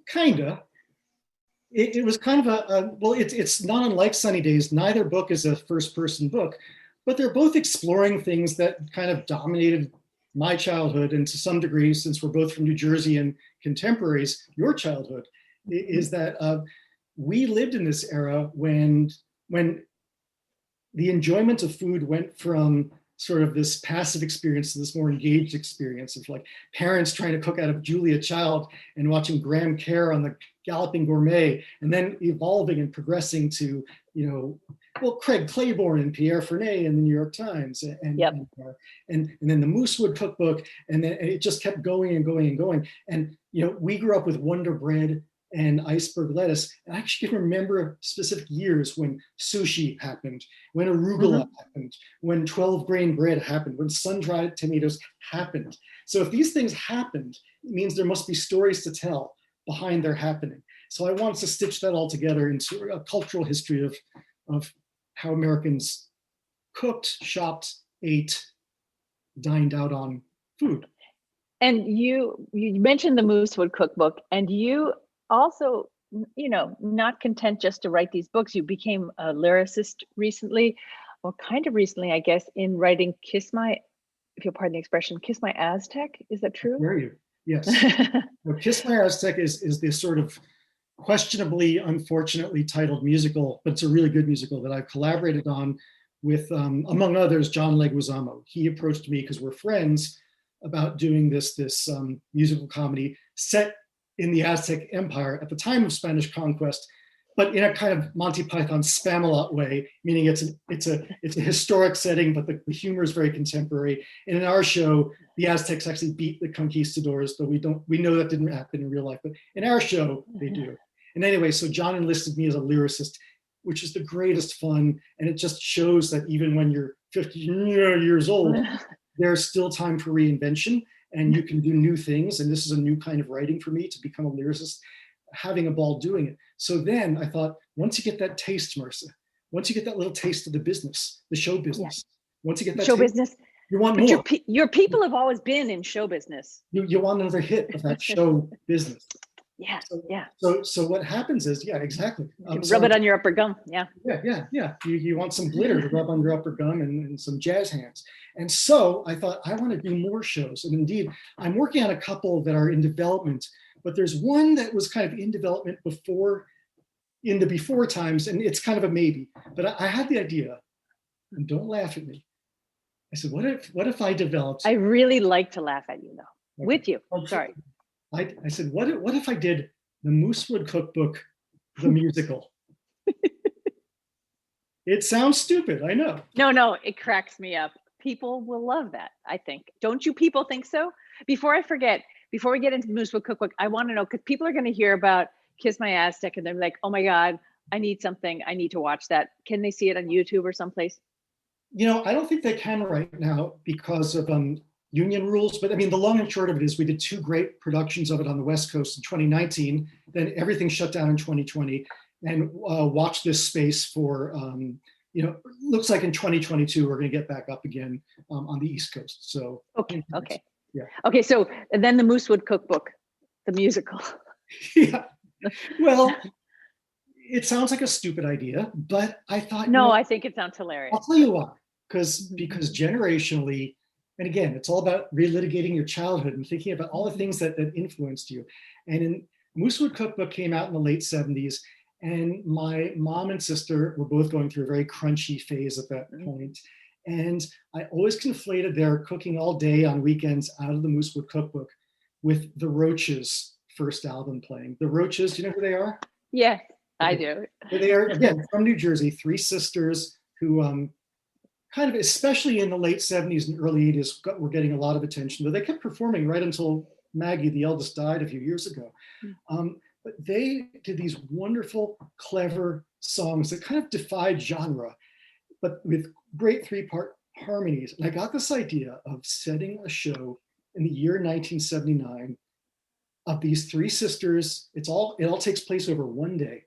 Kinda. It was kind of it's not unlike Sunny Days. Neither book is a first-person book, but they're both exploring things that kind of dominated my childhood, and to some degree, since we're both from New Jersey and contemporaries, your childhood, is that we lived in this era when the enjoyment of food went from sort of this passive experience to this more engaged experience of like parents trying to cook out of Julia Child and watching Graham Kerr on the Galloping Gourmet, and then evolving and progressing to, Craig Claiborne and Pierre Fernet in the New York Times, and then the Moosewood Cookbook, and then it just kept going and going and going. And we grew up with Wonder Bread and iceberg lettuce. And I actually can remember specific years when sushi happened, when arugula happened, when 12 grain bread happened, when sun-dried tomatoes happened. So if these things happened, it means there must be stories to tell behind their happening. So I wanted to stitch that all together into a cultural history of how Americans cooked, shopped, ate, dined out on food. And you mentioned the Moosewood Cookbook, and you also, not content just to write these books, you became a lyricist recently, or kind of recently, I guess, in writing if you'll pardon the expression, Kiss My Aztec. Is that true? Where are you? Yes. Kiss My Aztec is this sort of questionably, unfortunately titled musical, but it's a really good musical that I've collaborated on with, among others, John Leguizamo. He approached me because we're friends about doing this musical comedy set in the Aztec Empire at the time of Spanish conquest, but in a kind of Monty Python Spamalot way, meaning it's a historic setting, but the humor is very contemporary. And in our show, the Aztecs actually beat the conquistadors, though we know that didn't happen in real life, but in our show, they do. And anyway, so John enlisted me as a lyricist, which is the greatest fun. And it just shows that even when you're 50 years old, there's still time for reinvention, and you can do new things. And this is a new kind of writing for me, to become a lyricist, having a ball doing it. So then I thought, once you get that taste, Marissa, once you get that little taste of the business, the show business, once you get that show taste, business, you want more. Your people have always been in show business. You want another hit of that show business. Yeah, So what happens is, exactly. Rub it on your upper gum. Yeah. You want some glitter to rub on your upper gum and some jazz hands. And so I thought, I want to do more shows. And indeed, I'm working on a couple that are in development, but there's one that was kind of in development before times, and it's kind of a maybe. But I had the idea, and don't laugh at me. I said, what if I developed? I really like to laugh at you, though. Okay. With you. Sorry. I said, what if I did the Moosewood Cookbook, the musical? It sounds stupid, I know. No, it cracks me up. People will love that, I think. Don't you people think so? Before I forget, before we get into the Moosewood Cookbook, I want to know, because people are going to hear about Kiss My Aztec and they're like, oh my God, I need something. I need to watch that. Can they see it on YouTube or someplace? I don't think they can right now because of union rules, but I mean, the long and short of it is we did 2 great productions of it on the West Coast in 2019, then everything shut down in 2020, and watch this space for, looks like in 2022, we're gonna get back up again on the East Coast, so. Okay. Yeah. Okay, so and then the Moosewood Cookbook, the musical. Yeah, well, it sounds like a stupid idea, but I thought- No, I think it sounds hilarious. I'll tell you why, because generationally, and again, it's all about relitigating your childhood and thinking about all the things that influenced you. And Moosewood Cookbook came out in the late 70s, and my mom and sister were both going through a very crunchy phase at that point. And I always conflated their cooking all day on weekends out of the Moosewood Cookbook with the Roaches' first album playing. The Roaches, do you know who they are? Yeah, I do. They are, again, from New Jersey, 3 sisters who kind of, especially in the late 70s and early 80s, were getting a lot of attention. But they kept performing right until Maggie, the eldest, died a few years ago. But they did these wonderful, clever songs that kind of defied genre, but with great 3-part harmonies. And I got this idea of setting a show in the year 1979 of these 3 sisters. It all takes place over one day.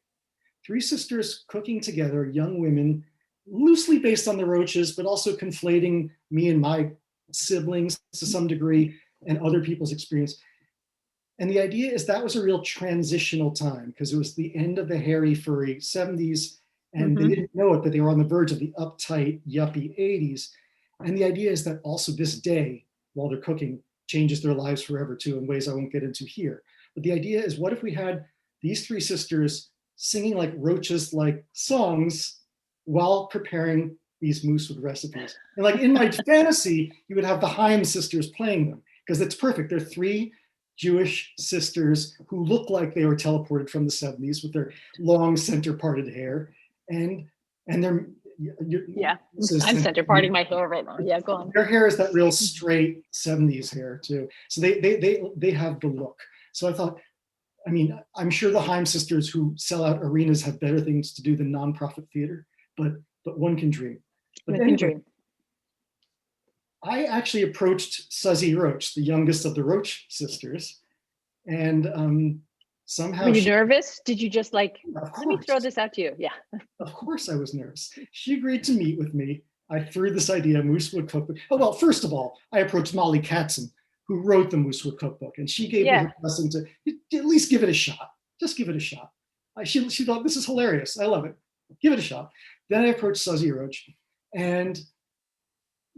3 sisters cooking together, young women, loosely based on the Roaches, but also conflating me and my siblings to some degree and other people's experience. And the idea is that was a real transitional time because it was the end of the hairy, furry 70s, and they didn't know it, but they were on the verge of the uptight, yuppie 80s. And the idea is that also this day, while they're cooking, changes their lives forever too, in ways I won't get into here. But the idea is, what if we had these 3 sisters singing like Roaches-like songs while preparing these moosewood recipes. And like in my fantasy, you would have the Haim sisters playing them, because it's perfect. They're three Jewish sisters who look like they were teleported from the 70s with their long center parted hair. And they're, I'm center parting my hair right now. Yeah, go on. Their hair is that real straight 70s hair too. So they have the look. So I thought, I mean, I'm sure the Haim sisters who sell out arenas have better things to do than nonprofit theater, but one can dream. But anyway, I actually approached Suzy Roach, the youngest of the Roach sisters, and somehow— Were you nervous? Did you just like, let me throw this out to you? Yeah. Of course I was nervous. She agreed to meet with me. I threw this idea, Moosewood Cookbook. Oh, well, first of all, I approached Molly Katzen, who wrote the Moosewood Cookbook, and she gave me her blessing to at least give it a shot. Just give it a shot. She thought, this is hilarious. I love it. Give it a shot. Then I approached Suzy Roach, and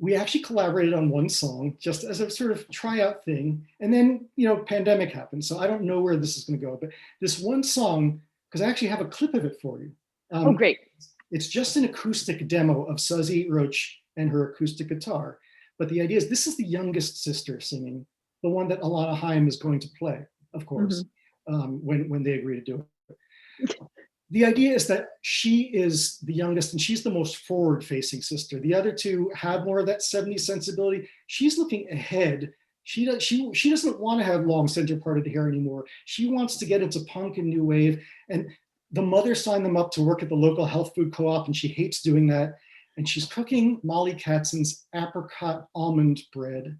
we actually collaborated on one song just as a sort of tryout thing. And then, pandemic happened. So I don't know where this is going to go, but this one song, because I actually have a clip of it for you. Oh, great. It's just an acoustic demo of Suzy Roach and her acoustic guitar. But the idea is this is the youngest sister singing, the one that Alana Haim is going to play, of course, when they agree to do it. The idea is that she is the youngest and she's the most forward-facing sister. The other two have more of that 70s sensibility. She's looking ahead. She doesn't want to have long center-parted hair anymore. She wants to get into punk and new wave. And the mother signed them up to work at the local health food co-op, and she hates doing that. And she's cooking Molly Katzen's apricot almond bread.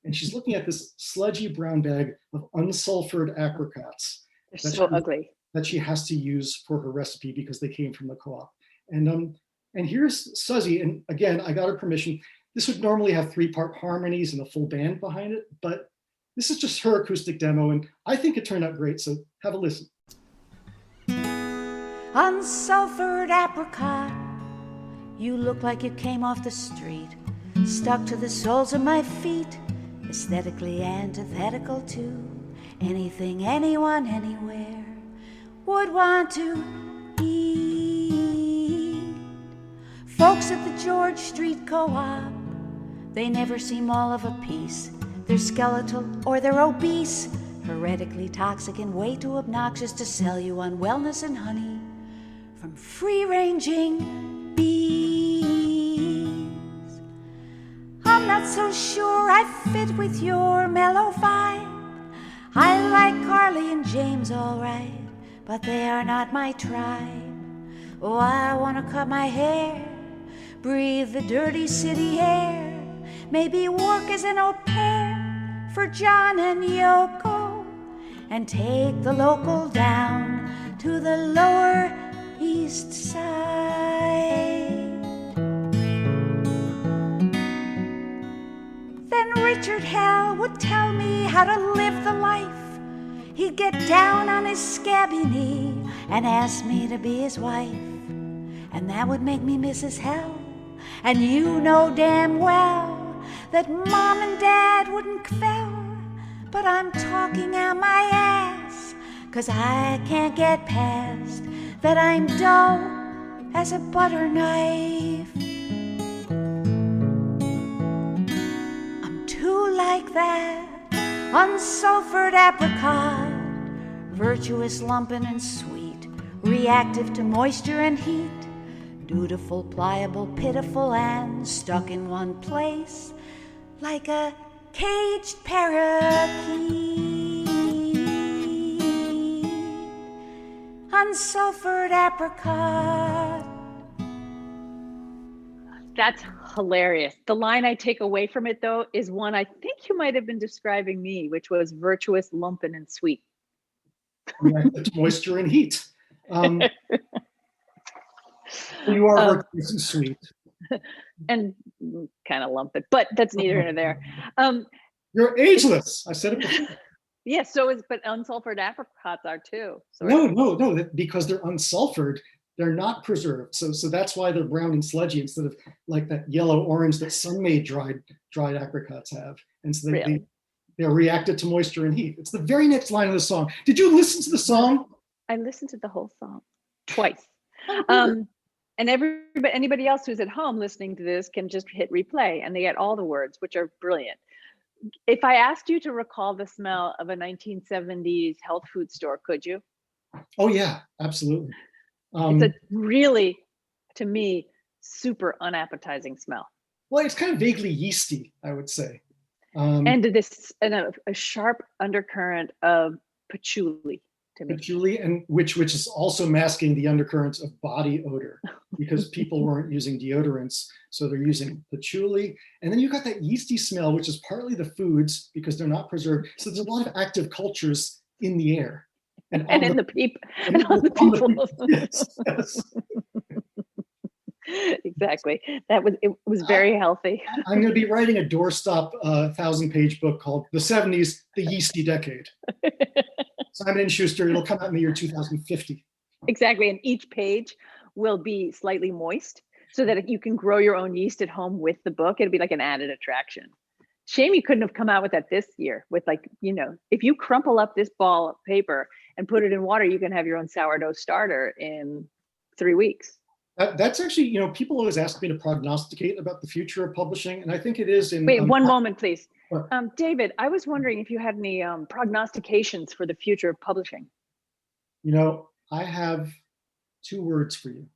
And she's looking at this sludgy brown bag of unsulfured apricots. They're so ugly. That she has to use for her recipe because they came from the co-op. And here's Suzy, and again, I got her permission. This would normally have 3-part harmonies and a full band behind it, but this is just her acoustic demo, and I think it turned out great, so have a listen. Unsulfured apricot, you look like you came off the street, stuck to the soles of my feet, aesthetically antithetical to anything, anyone, anywhere would want to eat. Folks at the George Street Co-op, they never seem all of a piece. They're skeletal or they're obese, heretically toxic and way too obnoxious to sell you on wellness and honey from free-ranging bees. I'm not so sure I fit with your mellow vibe. I like Carly and James all right, but they are not my tribe. Oh, I want to cut my hair, breathe the dirty city air, maybe work as an au pair for John and Yoko, and take the local down to the lower east side. Then Richard Hell would tell me how to live the life. He'd get down on his scabby knee and ask me to be his wife. And that would make me Mrs. Hell. And you know damn well that Mom and Dad wouldn't kvel. But I'm talking out my ass, 'cause I can't get past that I'm dull as a butter knife. I'm too like that unsulfured apricot, virtuous, lumpin' and sweet, reactive to moisture and heat, dutiful, pliable, pitiful, and stuck in one place like a caged parakeet. Unsulfured apricot. That's hilarious. The line I take away from it, though, is one I think you might have been describing me, which was virtuous, lumpin', and sweet. Moisture and heat. You are virtuous and sweet. And kind of lumpin', but that's neither here nor there. You're ageless. I said it before. Yeah, but unsulfured apricots are too. So No, because they're unsulfured. They're not preserved, so that's why they're brown and sludgy instead of like that yellow orange that sun-made dried apricots have. And so they're reacted to moisture and heat. It's the very next line of the song. Did you listen to the song? I listened to the whole song twice. And anybody else who's at home listening to this can just hit replay and they get all the words, which are brilliant. If I asked you to recall the smell of a 1970s health food store, could you? Oh yeah, absolutely. It's a really, to me, super unappetizing smell. Well, it's kind of vaguely yeasty, I would say. And a sharp undercurrent of patchouli to me. Patchouli, and which is also masking the undercurrents of body odor, because people weren't using deodorants, so they're using patchouli. And then you got that yeasty smell, which is partly the foods because they're not preserved. So there's a lot of active cultures in the air. And on the people. Yes. Exactly. It was very healthy. I'm going to be writing a doorstop 1,000-page book called The 70s, The Yeasty Decade. Simon & Schuster, it'll come out in the year 2050. Exactly. And each page will be slightly moist so that you can grow your own yeast at home with the book. It'll be like an added attraction. Shame you couldn't have come out with that this year with, like, if you crumple up this ball of paper and put it in water, you can have your own sourdough starter in 3 weeks. That's actually, people always ask me to prognosticate about the future of publishing, and I think it is in... Wait, one moment, please. David, I was wondering if you had any prognostications for the future of publishing. I have 2 words for you.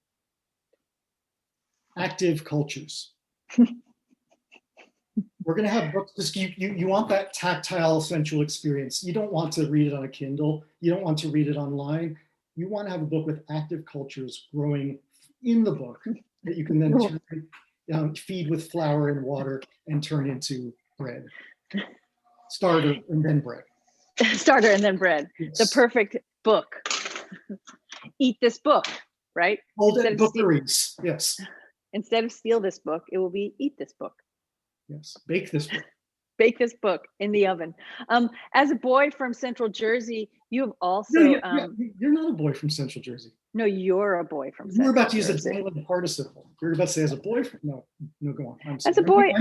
Active cultures. We're going to have books. You want that tactile, sensual experience. You don't want to read it on a Kindle. You don't want to read it online. You want to have a book with active cultures growing in the book that you can then feed with flour and water and turn into bread. Starter and then bread. Starter and then bread. Yes. The perfect book. Eat this book, right? Hold it bookeries. Yes. Instead of steal this book, it will be eat this book. Yes. Bake this book. Bake this book in the oven. As a boy from Central Jersey, you have also... you're not a boy from Central Jersey. No, you're a boy from Central Jersey. You're about to use a dangling participle. You're about to say as a boy from... No, go on. As a boy,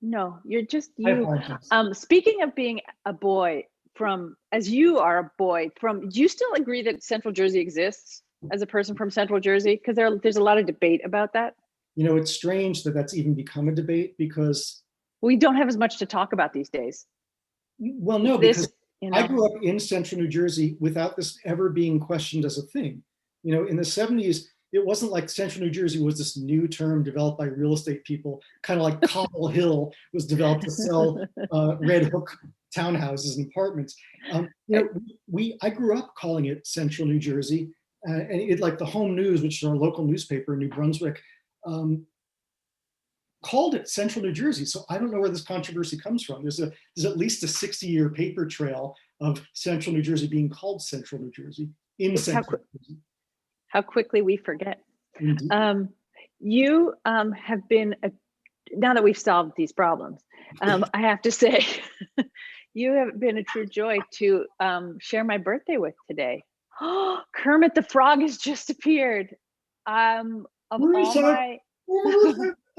No, you're just you. Speaking of being a boy as you are a boy from, do you still agree that Central Jersey exists as a person from Central Jersey? Because there's a lot of debate about that. It's strange that that's even become a debate because we don't have as much to talk about these days. Well, no, because I grew up in Central New Jersey without this ever being questioned as a thing. In the 70s, it wasn't like Central New Jersey was this new term developed by real estate people, kind of like Cobble Hill was developed to sell Red Hook townhouses and apartments. I grew up calling it Central New Jersey, and it, like the Home News, which is our local newspaper in New Brunswick, called it Central New Jersey. So I don't know where this controversy comes from. There's at least a 60-year paper trail of Central New Jersey being called Central New Jersey in Central New Jersey. How quickly we forget. You have been, now that we've solved these problems, I have to say, you have been a true joy to share my birthday with today. Kermit the Frog has just appeared. Marissa, I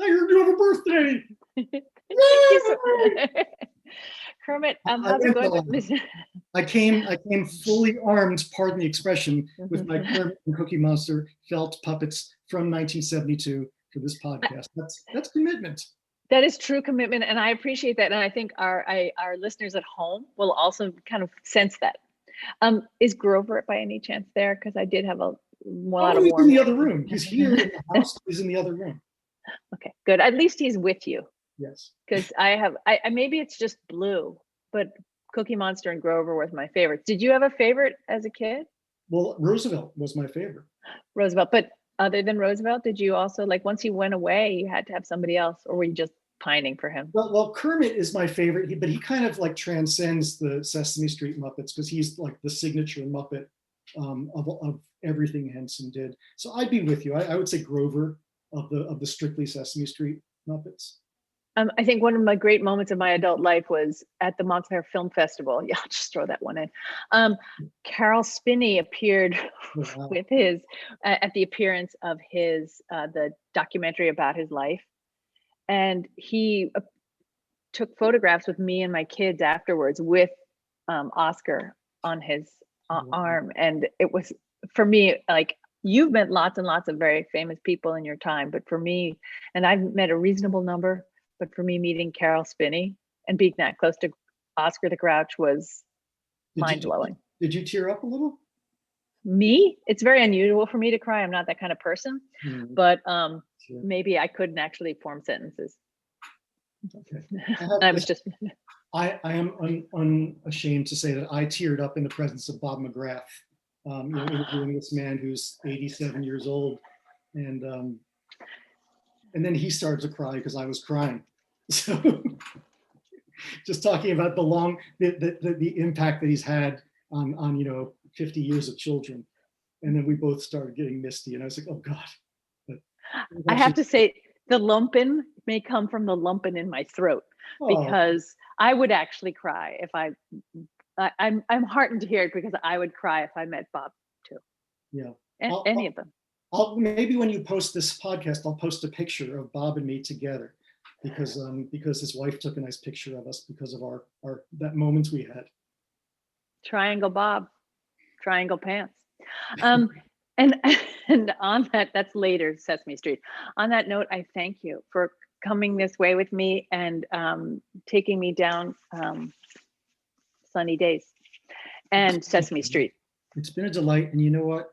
heard you have a birthday. Kermit, how's it going? I came fully armed, pardon the expression, with my Kermit and Cookie Monster felt puppets from 1972 for this podcast. That's commitment. That is true commitment, and I appreciate that. And I think our listeners at home will also kind of sense that. Is Grover by any chance there? Because I did have a lot of warmth. He's in the other room. He's here in the house. He's in the other room. Okay, good. At least he's with you. Yes. Because I maybe it's just Blue, but Cookie Monster and Grover was my favorites. Did you have a favorite as a kid? Well, Roosevelt was my favorite. Roosevelt, but other than Roosevelt, did you also, like, once he went away, you had to have somebody else, or were you just pining for him? Well, Kermit is my favorite, but he kind of like transcends the Sesame Street Muppets because he's like the signature Muppet of everything Henson did. So I'd be with you. I would say Grover of the strictly Sesame Street Muppets. I think one of my great moments of my adult life was at the Montclair Film Festival. Yeah, I'll just throw that one in. Carol Spinney appeared with his at the appearance of his the documentary about his life, and he took photographs with me and my kids afterwards with Oscar on his arm, and it was for me, like you've met lots and lots of very famous people in your time, but for me, and I've met a reasonable number, but for me, meeting Carol Spinney and being that close to Oscar the Grouch was mind blowing. Did you tear up a little? Me, it's very unusual for me to cry. I'm not that kind of person, but Sure. maybe I couldn't actually form sentences. Okay. I I am unashamed to say that I teared up in the presence of Bob McGrath, interviewing this man who's 87 years old, and then he started to cry because I was crying. So just talking about the impact that he's had on 50 years of children, and then we both started getting misty, and I was like, oh God. But I have to say, the lumping may come from the lumping in my throat, because I would actually cry if I'm heartened to hear it, because I would cry if I met Bob too. Yeah. Any of them. Maybe when you post this podcast, I'll post a picture of Bob and me together, because his wife took a nice picture of us because of our that moments we had. Triangle Bob, triangle pants. And on that's later Sesame Street. On that note, I thank you for coming this way with me and taking me down Sunny Days and Sesame Street. It's been a delight. And you know what?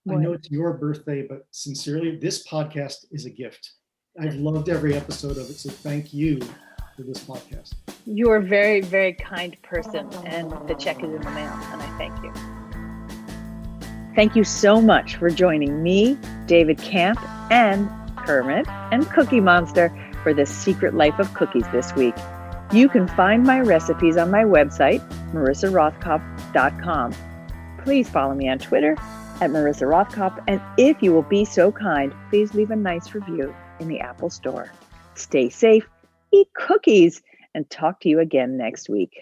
I know it's your birthday, but sincerely, this podcast is a gift. I've loved every episode of it. So thank you for this podcast. You are a very, very kind person, and the check is in the mail, and I thank you. Thank you so much for joining me, David Kamp, and Kermit and Cookie Monster for the Secret Life of Cookies this week. You can find my recipes on my website, marissarothkopf.com. Please follow me on Twitter at Marissa Rothkopf, and if you will be so kind, please leave a nice review in the Apple Store. Stay safe, eat cookies, and talk to you again next week.